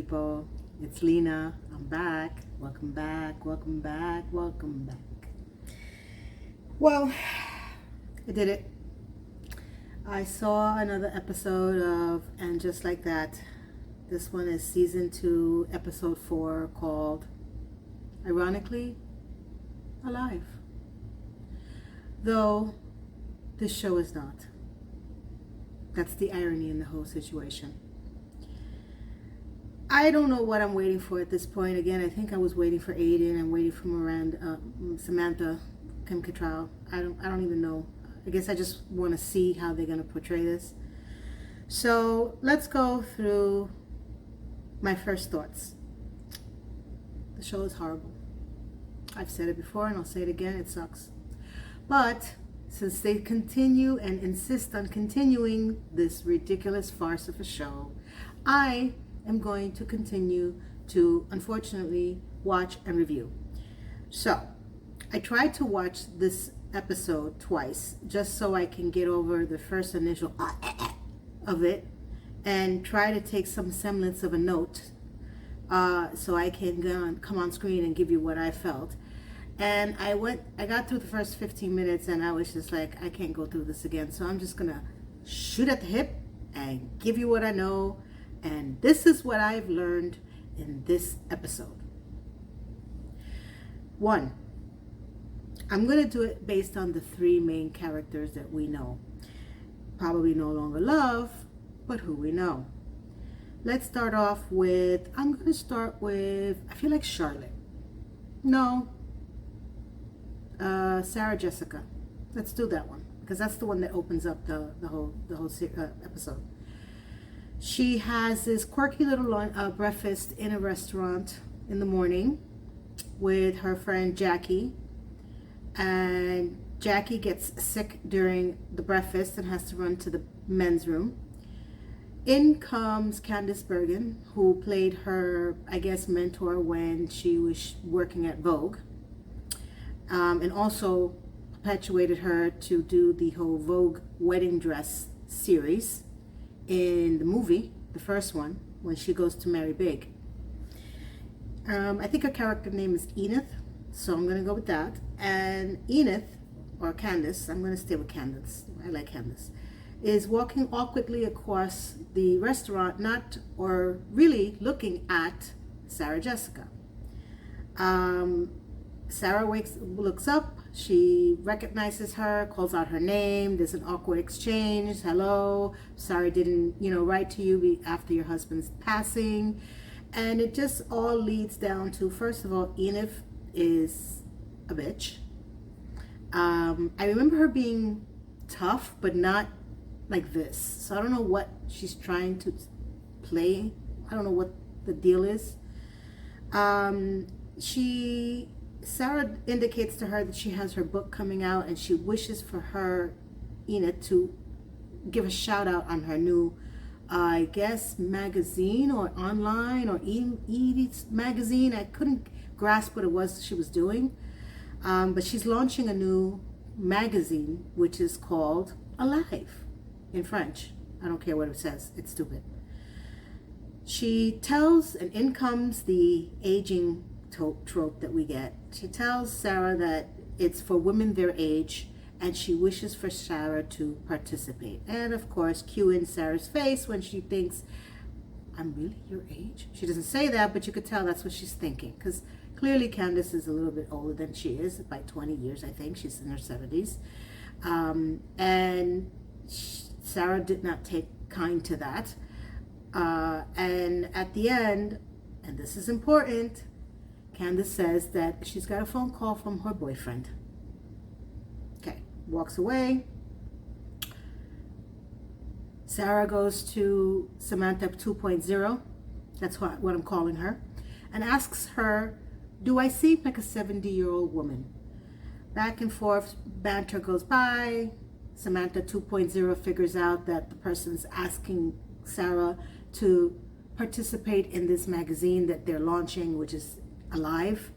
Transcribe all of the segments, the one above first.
people. It's Lena. I'm back. Welcome back. Welcome back. Welcome back. Well, I did it. I saw another episode of And Just Like That. This one is season 2, episode 4, called, ironically, Alive. Though this show is not. That's the irony in the whole situation. I don't know what I'm waiting for at this point. Again, I think I was waiting for Aiden. I'm waiting for Miranda, Samantha, Kim Cattrall. I don't even know. I guess I just want to see how they're going to portray this. So let's go through my first thoughts. The show is horrible. I've said it before and I'll say it again. It sucks. But since they continue and insist on continuing this ridiculous farce of a show, I am going to continue to, unfortunately, watch and review. So, I tried to watch this episode twice, just so I can get over the first initial of it, and try to take some semblance of a note, so I can come on screen and give you what I felt. And I got through the first 15 minutes, and I was just like, I can't go through this again, so I'm just gonna shoot at the hip and give you what I know. And this is what I've learned in this episode. 1, I'm going to do it based on the 3 main characters that we know. Probably no longer love, but who we know. Let's start off with, I feel like Charlotte. No. Sarah Jessica. Let's do that one, because that's the one that opens up the whole episode. She has this quirky little breakfast in a restaurant in the morning with her friend Jackie. And Jackie gets sick during the breakfast and has to run to the men's room. In comes Candice Bergen, who played her, I guess, mentor when she was working at Vogue. And also perpetuated her to do the whole Vogue wedding dress series in the movie, the first one, when she goes to marry big. I think her character name is Enith, so I'm going to go with that. And Enith, or Candice, I'm going to stay with Candice, I like Candice, is walking awkwardly across the restaurant, or really looking at Sarah Jessica. Sarah looks up, she recognizes her, calls out her name, there's an awkward exchange, hello, sorry didn't, write to you after your husband's passing. And it just all leads down to, first of all, Enif is a bitch. I remember her being tough, but not like this. So I don't know what she's trying to play. I don't know what the deal is. Sarah indicates to her that she has her book coming out, and she wishes for her, Enid, to give a shout out on her new, I guess, magazine or online or magazine. I couldn't grasp what it was she was doing. But she's launching a new magazine, which is called Alive in French. I don't care what it says. It's stupid. She tells, and in comes the aging trope that we get. She tells Sarah that it's for women their age, and she wishes for Sarah to participate. And of course, cue in Sarah's face when she thinks, I'm really your age? She doesn't say that, but you could tell that's what she's thinking, because clearly Candice is a little bit older than she is, by 20 years, I think. She's in her 70s. And Sarah did not take kind to that. And at the end, and this is important, Candice says that she's got a phone call from her boyfriend. Okay, walks away. Sarah goes to Samantha 2.0, that's what I'm calling her, and asks her, do I seem like a 70-year-old woman? Back and forth, banter goes by. Samantha 2.0 figures out that the person's asking Sarah to participate in this magazine that they're launching, which is Alive,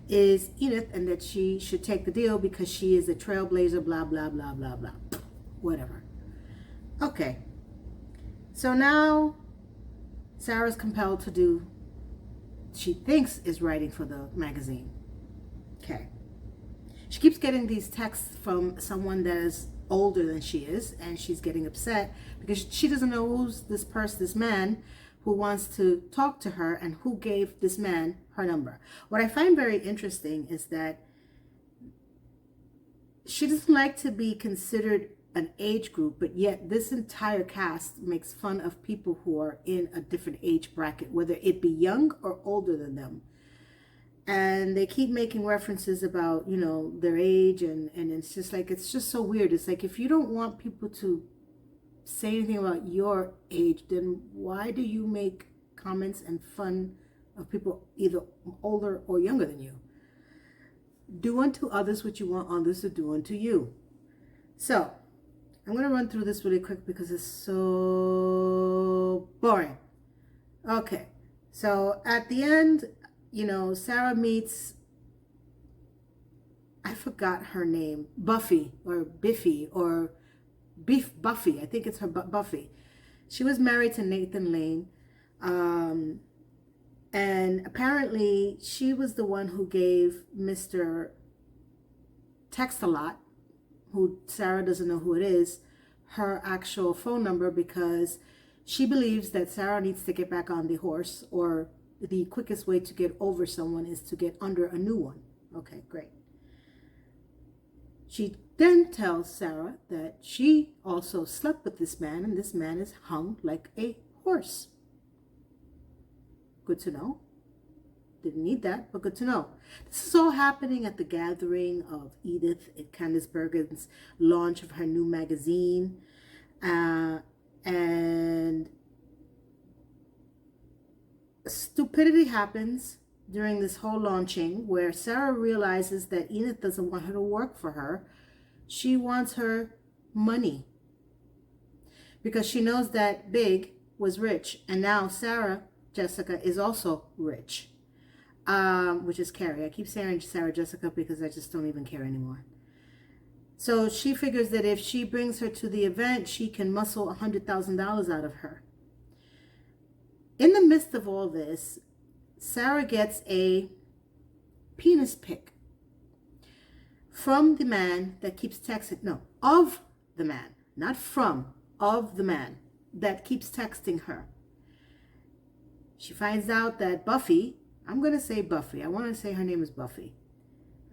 is Enith, and that she should take the deal because she is a trailblazer, blah, blah, blah, blah, blah. Whatever. Okay. So now Sarah's compelled to do she thinks is writing for the magazine. Okay. She keeps getting these texts from someone that is older than she is, and she's getting upset because she doesn't know who's this person, this man who wants to talk to her, and who gave this man her number. What I find very interesting is that she doesn't like to be considered an age group, but yet this entire cast makes fun of people who are in a different age bracket, whether it be young or older than them. And they keep making references about, you know, their age, and it's just like, it's just so weird. It's like, if you don't want people to say anything about your age, then why do you make comments and fun of people either older or younger than you? Do unto others what you want others to do unto you. So I'm going to run through this really quick because it's so boring. Okay, so at the end, you know, Sarah meets, I forgot her name, Buffy or Biffy or Buffy. I think it's her, Buffy. She was married to Nathan Lane. And apparently she was the one who gave Mr. Text-a-Lot, who Sarah doesn't know who it is, her actual phone number, because she believes that Sarah needs to get back on the horse, or the quickest way to get over someone is to get under a new one. Okay, great. She then tells Sarah that she also slept with this man, and this man is hung like a horse. Good to know. Didn't need that, but good to know. This is all happening at the gathering of Edith at Candice Bergen's launch of her new magazine. And stupidity happens during this whole launching, where Sarah realizes that Edith doesn't want her to work for her. She wants her money, because she knows that Big was rich, and now Sarah Jessica is also rich, which is Carrie. I keep saying Sarah Jessica because I just don't even care anymore. So she figures that if she brings her to the event, she can muscle $100,000 out of her. In the midst of all this, Sarah gets a penis pic from the man that keeps texting, no, of the man, not from, of the man that keeps texting her. She finds out that Buffy, I'm going to say Buffy. I want to say her name is Buffy.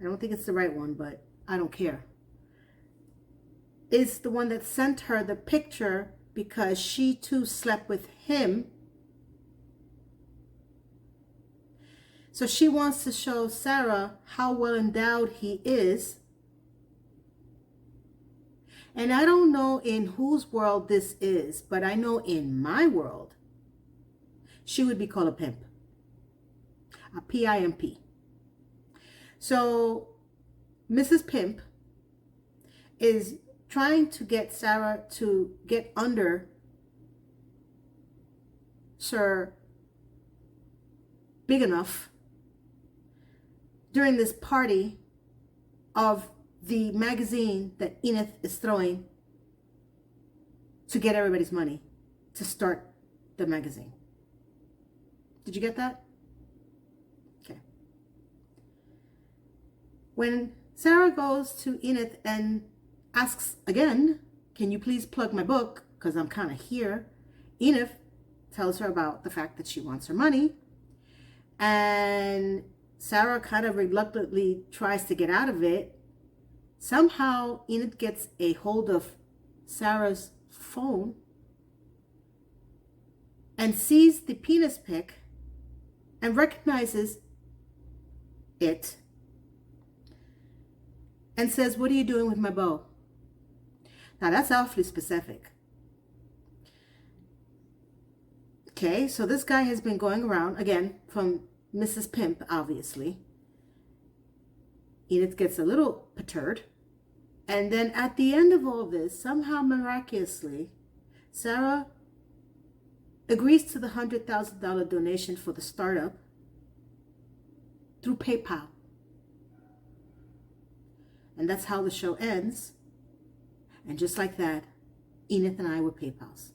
I don't think it's the right one, but I don't care. Is the one that sent her the picture because she too slept with him. So she wants to show Sarah how well endowed he is. And I don't know in whose world this is, but I know in my world, she would be called a pimp. A P-I-M-P. So Mrs. Pimp is trying to get Sarah to get under Sir Big Enough during this party of the magazine that Enid is throwing to get everybody's money to start the magazine. Did you get that? Okay. When Sarah goes to Enid and asks again, can you please plug my book, because I'm kind of here, Enid tells her about the fact that she wants her money, and Sarah kind of reluctantly tries to get out of it. Somehow Enid gets a hold of Sarah's phone and sees the penis pic and recognizes it and says, what are you doing with my bow? Now that's awfully specific. Okay, so this guy has been going around, again, from Mrs. Pimp, obviously. Enid gets a little perturbed. And then at the end of all this, somehow miraculously, Sarah agrees to the $100,000 donation for the startup through PayPal. And that's how the show ends. And just like that, Enid and I were PayPals.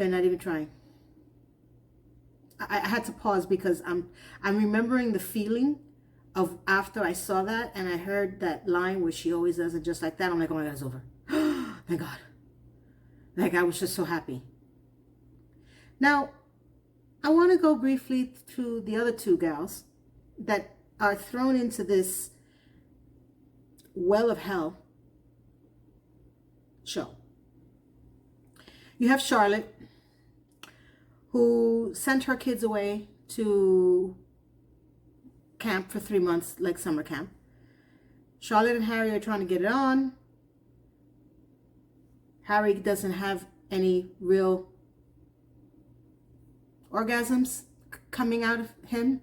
They're not even trying. I had to pause because I'm remembering the feeling of after I saw that and I heard that line where she always does it just like that. I'm like, oh my God, it's over. Thank God. Like, I was just so happy. Now, I want to go briefly to the other two gals that are thrown into this well of hell show. You have Charlotte, who sent her kids away to camp for 3 months, like summer camp. Charlotte and Harry are trying to get it on. Harry doesn't have any real orgasms coming out of him,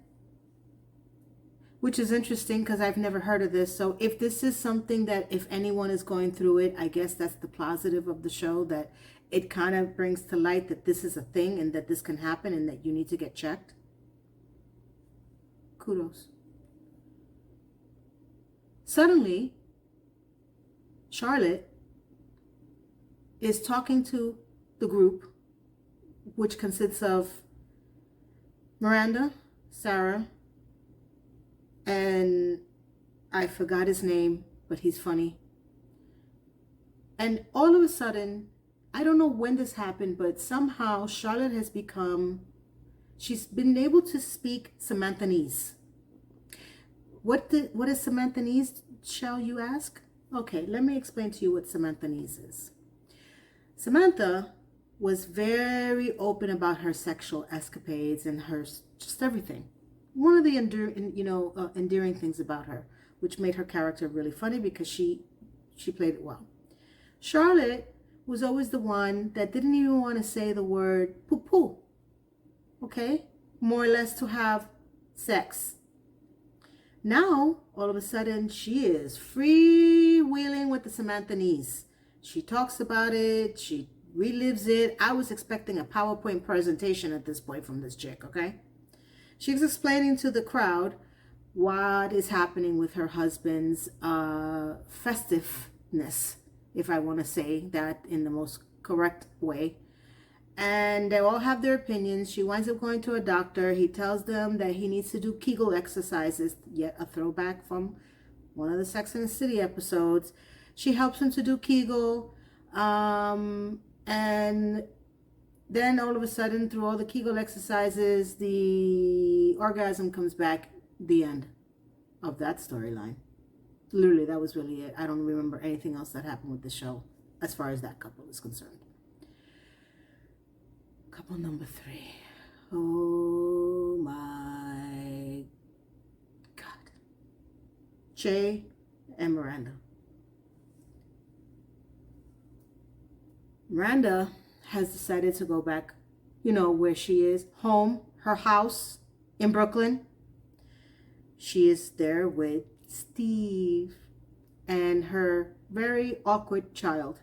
which is interesting because I've never heard of this. So if this is something that if anyone is going through it, I guess that's the positive of the show, that it kind of brings to light that this is a thing and that this can happen and that you need to get checked. Kudos. Suddenly, Charlotte is talking to the group, which consists of Miranda, Sarah, and I forgot his name, but he's funny. And all of a sudden, I don't know when this happened, but somehow Charlotte has she's been able to speak Samanthanese. What is Samanthanese, shall you ask? Okay, let me explain to you what Samanthanese is. Samantha was very open about her sexual escapades and her just everything. One of the endearing things about her, which made her character really funny because she played it well. Charlotte was always the one that didn't even want to say the word poo-poo. Okay? More or less to have sex. Now, all of a sudden, she is freewheeling with the Samanthanese. She talks about it. She relives it. I was expecting a PowerPoint presentation at this point from this chick, okay? She's explaining to the crowd what is happening with her husband's festiveness, if I want to say that in the most correct way. And they all have their opinions. She winds up going to a doctor. He tells them that he needs to do Kegel exercises, yet a throwback from one of the Sex and the City episodes. She helps him to do Kegel. And then all of a sudden, through all the Kegel exercises, the orgasm comes back. The end of that storyline. Literally, that was really it. I don't remember anything else that happened with the show as far as that couple is concerned. Couple number 3. Oh my God. Jay and Miranda. Miranda has decided to go back, where she is, home, her house in Brooklyn. She is there with Steve and her very awkward child.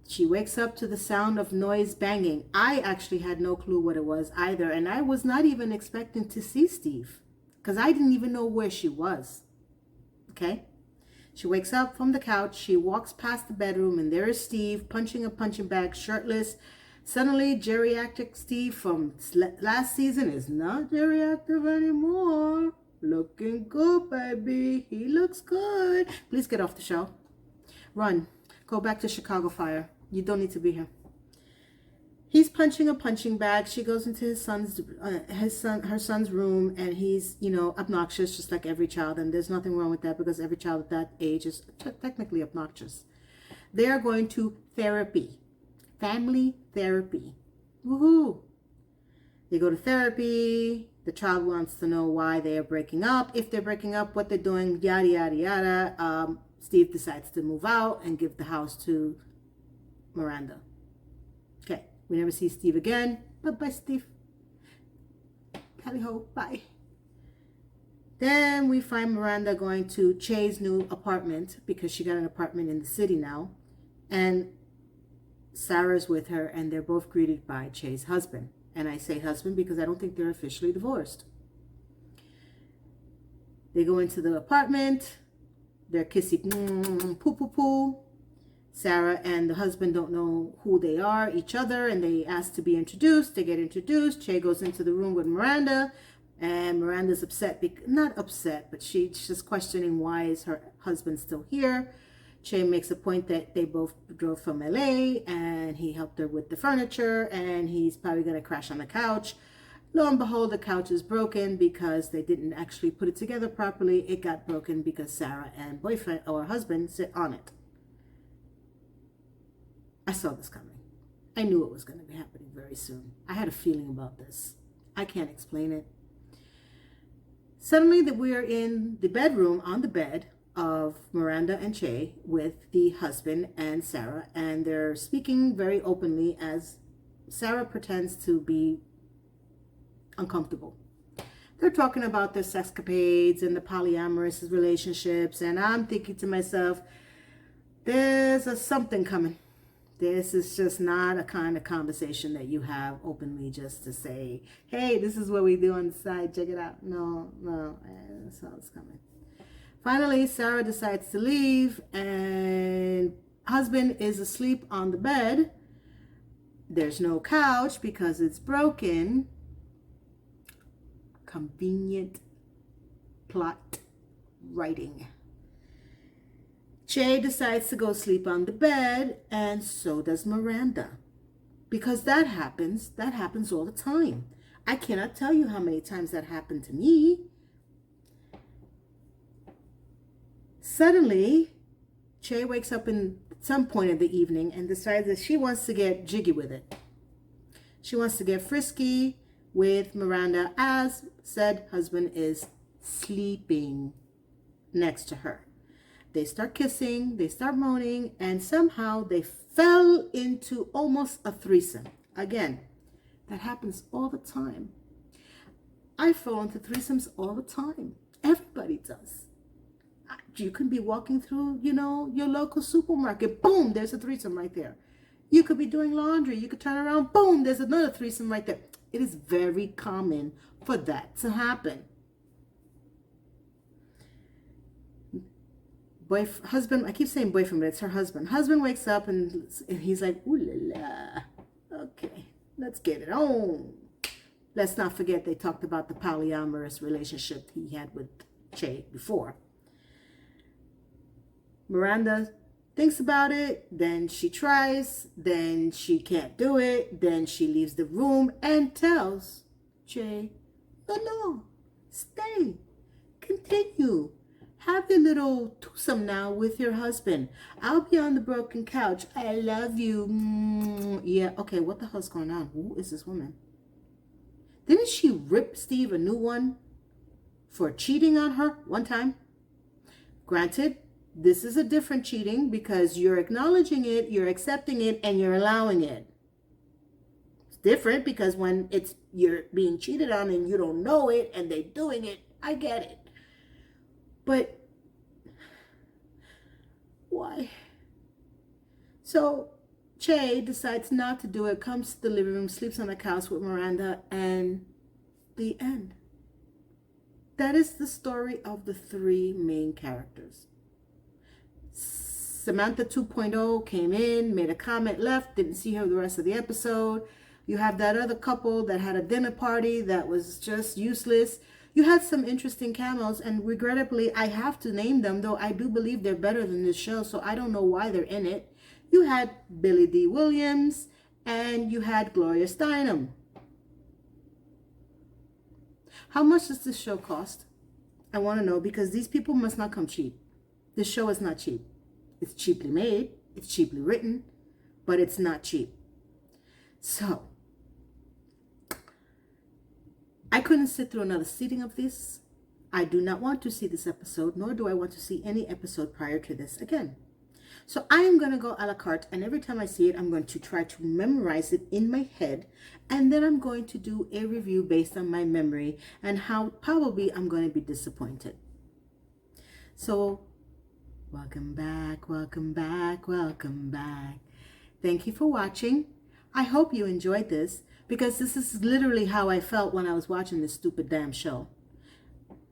She wakes up to the sound of noise banging. I actually had no clue what it was either, and I was not even expecting to see Steve because I didn't even know where she was. Okay? She wakes up from the couch. She walks past the bedroom, and there is Steve punching a punching bag, shirtless. Suddenly, geriatric Steve from last season is not geriatric anymore. Looking good, baby. He looks good. Please get off the show. Run. Go back to Chicago Fire. You don't need to be here. He's punching a punching bag. She goes into her son's room, and he's, obnoxious, just like every child. And there's nothing wrong with that because every child at that age is technically obnoxious. They are going to therapy, family therapy. Woohoo! They go to therapy. The child wants to know why they are breaking up, if they're breaking up, what they're doing, yada yada yada. Steve decides to move out and give the house to Miranda. Okay, we never see Steve again. Bye-bye, Steve. Tally ho, bye. Then we find Miranda going to Che's new apartment because she got an apartment in the city now. And Sarah's with her, and they're both greeted by Che's husband. And I say husband because I don't think they're officially divorced. They go into the apartment. They're kissy, poo, poo, poo. Sarah and the husband don't know who they are, each other, and they ask to be introduced. They get introduced. Che goes into the room with Miranda, and Miranda's upset, not upset, but she's just questioning why is her husband still here. Che makes a point that they both drove from LA and he helped her with the furniture and he's probably going to crash on the couch. Lo and behold, the couch is broken because they didn't actually put it together properly. It got broken because Sarah and boyfriend or husband sit on it. I saw this coming. I knew it was going to be happening very soon. I had a feeling about this. I can't explain it. Suddenly that we are in the bedroom on the bed of Miranda and Che with the husband and Sarah, and they're speaking very openly as Sarah pretends to be uncomfortable. They're talking about their sexcapades and the polyamorous relationships, and I'm thinking to myself, there's something coming. This is just not a kind of conversation that you have openly just to say, hey, this is what we do on the side, check it out. No, that's how it's coming. Finally, Sarah decides to leave and husband is asleep on the bed. There's no couch because it's broken. Convenient plot writing. Che decides to go sleep on the bed, and so does Miranda. Because that happens all the time. I cannot tell you how many times that happened to me. Suddenly, Che wakes up in some point of the evening and decides that she wants to get jiggy with it. She wants to get frisky with Miranda as said husband is sleeping next to her. They start kissing, they start moaning, and somehow they fell into almost a threesome. Again, that happens all the time. I fall into threesomes all the time. Everybody does. You can be walking through, your local supermarket. Boom, there's a threesome right there. You could be doing laundry. You could turn around. Boom, there's another threesome right there. It is very common for that to happen. Husband, I keep saying boyfriend, but it's her husband. Husband wakes up and he's like, ooh la la. Okay, let's get it on. Let's not forget they talked about the polyamorous relationship he had with Che before. Miranda thinks about it, then she tries, then she can't do it, then she leaves the room and tells Che, no, stay, continue. Have your little twosome now with your husband. I'll be on the broken couch. I love you. Yeah, okay, what the hell's going on? Who is this woman? Didn't she rip Steve a new one for cheating on her one time? Granted, this is a different cheating because you're acknowledging it, you're accepting it, and you're allowing it. It's different because when you're being cheated on and you don't know it and they're doing it, I get it. But why? So Che decides not to do it, comes to the living room, sleeps on the couch with Miranda, and the end. That is the story of the three main characters. Samantha 2.0 came in, made a comment, left, didn't see her the rest of the episode. You have that other couple that had a dinner party that was just useless. You had some interesting cameos, and regrettably, I have to name them, though I do believe they're better than this show, so I don't know why they're in it. You had Billy D. Williams, and you had Gloria Steinem. How much does this show cost? I want to know, because these people must not come cheap. This show is not cheap. It's cheaply made, it's cheaply written, but it's not cheap. So, I couldn't sit through another seating of this. I do not want to see this episode, nor do I want to see any episode prior to this again. So I am going to go a la carte, and every time I see it, I'm going to try to memorize it in my head, and then I'm going to do a review based on my memory and how probably I'm going to be disappointed. So, welcome back, welcome back, welcome back. Thank you for watching. I hope you enjoyed this, because this is literally how I felt when I was watching this stupid damn show.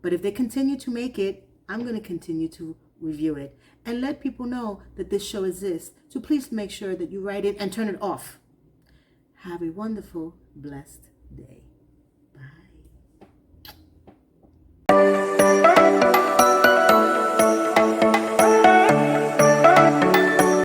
But if they continue to make it, I'm going to continue to review it, and let people know that this show exists. So please make sure that you write it and turn it off. Have a wonderful, blessed day. Bye.